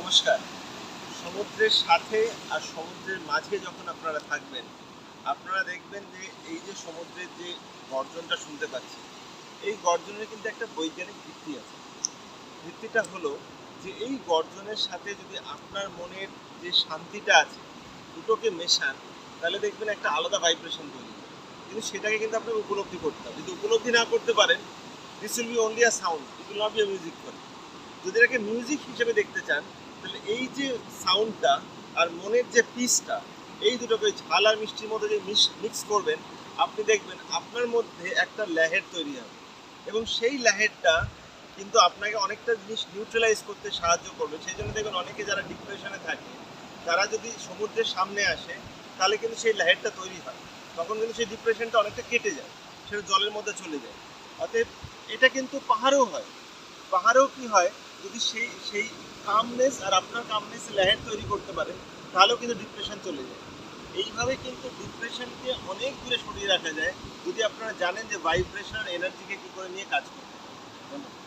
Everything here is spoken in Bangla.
নমস্কার। সমুদ্রের সাথে আর সমুদ্রের মাঝে যখন আপনারা থাকবেন, আপনারা দেখবেন যে এই যে সমুদ্রের যে গর্জনটা শুনতে পাচ্ছি, এই গর্জনের কিন্তু একটা বৈজ্ঞানিক ভিত্তি আছে। ভিত্তিটা হলো যে এই গর্জনের সাথে যদি আপনার মনের যে শান্তিটা আছে, দুটোকে মেশান, তাহলে দেখবেন একটা আলাদা ভাইব্রেশন তৈরি হয়। কিন্তু সেটাকে কিন্তু আপনাকে উপলব্ধি করতে হবে। যদি উপলব্ধি না করতে পারেন, this will be only a sound, it will not be a music for you. যদি এটাকে মিউজিক হিসেবে দেখতে চান, তাহলে এই যে সাউন্ডটা আর মনের যে পিসটা, এই দুটোকে ঝাল আর মিষ্টির মধ্যে যে মিক্স করবেন, আপনি দেখবেন আপনার মধ্যে একটা লেহের তৈরি হবে। এবং সেই লেহেরটা কিন্তু আপনাকে অনেকটা জিনিস নিউট্রালাইজ করতে সাহায্য করবে। সেই জন্য দেখবেন অনেকে যারা ডিপ্রেশনে থাকে, তারা যদি সমুদ্রের সামনে আসে, তাহলে কিন্তু সেই লেহেরটা তৈরি হয়। তখন কিন্তু সেই ডিপ্রেশনটা অনেকটা কেটে যায়, সেটা জলের মধ্যে চলে যায়। অতএব এটা কিন্তু পাহাড়েও হয়। পাহাড়েও কি হয়, যদি সেই সেই কামনেস আর আপনার কামনেস লেয়ার তৈরি করতে পারেন, তাহলেও কিন্তু ডিপ্রেশন চলে যায়। এইভাবে কিন্তু ডিপ্রেশনকে অনেক দূরে সরিয়ে রাখা যায়, যদি আপনারা জানেন যে ভাইব্রেশন আর এনার্জিকে কী করে নিয়ে কাজ করতে হয়। ধন্যবাদ।